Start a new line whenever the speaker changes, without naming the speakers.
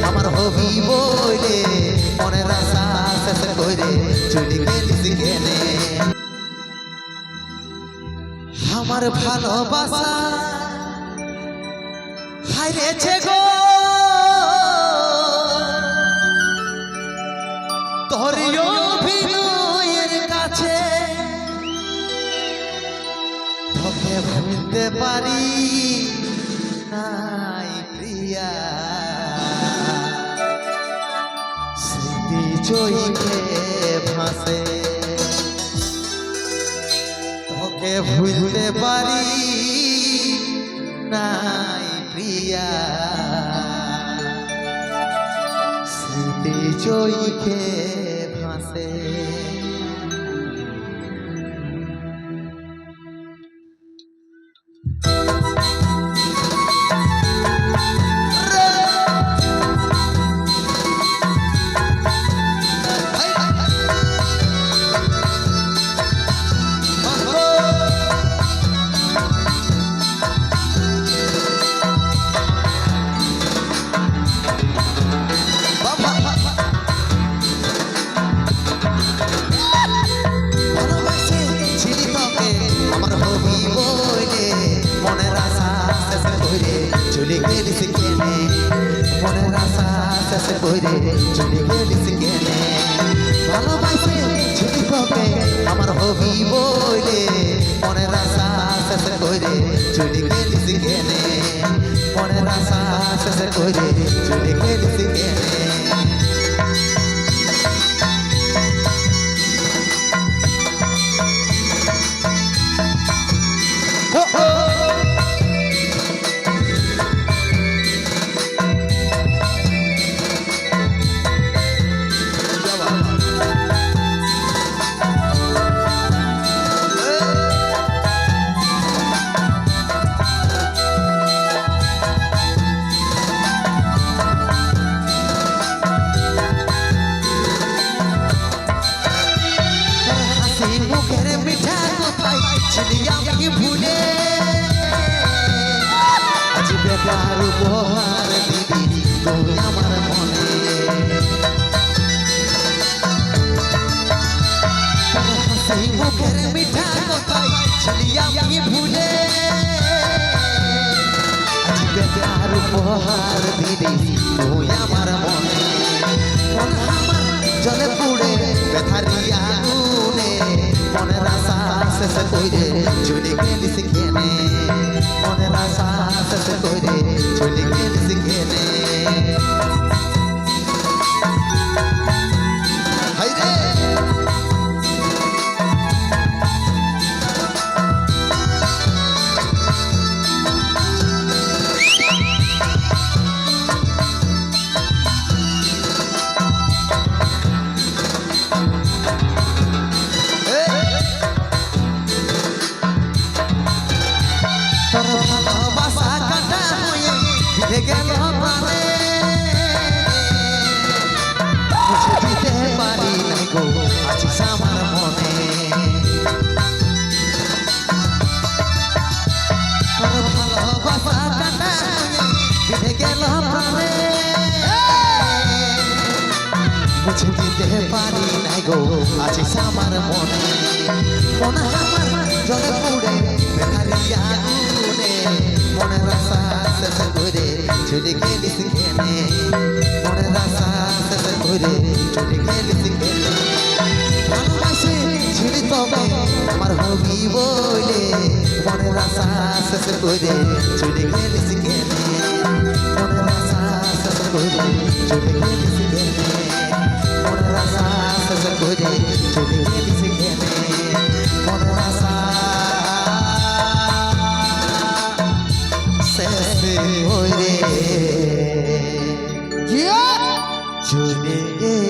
আমার হবি বইলে মনের আশা শেষ করে চলে গেলিস কেনে আমার ভালোবাসা হারিয়েছে গো তোর অভিনয়ের কাছে তোকে ভুলতে পারি নাই প্রিয়া স্মৃতি চোখে ভাসে তোকে ভুলতে পারি নাই প্রিয়া স্মৃতি চোখে ভাসে চলে গেলিস কেনে মনের আশা শেষ করে চলে গেলিস কেনে ভালোবাসে ছুটি তোকে আমার হবি বলে মনের আশা শেষ করে চলে গেলিস কেনে মনের আশা শেষ করে চলে গেলিস কেনে ভুলে আজ বেকার উপহার দিবি তুই আমার মনে হাসি মুখের মিঠা কথাই ছিলি আমি ভুলে আজ বেকার উপহার দিবি তুই আমার মনে মন আমার জলে পুড়ে ব্যথারি আগুনে মনের আশা শেষ করে চলে গেলিস কেনে মনের আশা শেষ করে চলে গেলিস কেনে হাইরে ভালোবাসা কাটা হয়ে বিধে গেল প্রাণে মুছে দিতে পারি নাই গো আছিস আমার মনে ভালোবাসা কাটা হয়ে বিধে গেল প্রাণে মুছে দিতে পারি নাই গো আছিস আমার মনে মন আমার জলে পুড়ে বেকারি আগুনে মনের আশা শেষ করে চলে গেলিস কেনে মনের আশা শেষ করে চলে গেলিস কেনে ভালোবাসে ছিড়ি তবে আমার হবি বলে মনের আশা শেষ করে চলে গেলিস কেনে মনের আশা শেষ করে চলে গেলিস কেনে মনের আশা শেষ করে চলে গেলিস কেনে মনের আশা চলে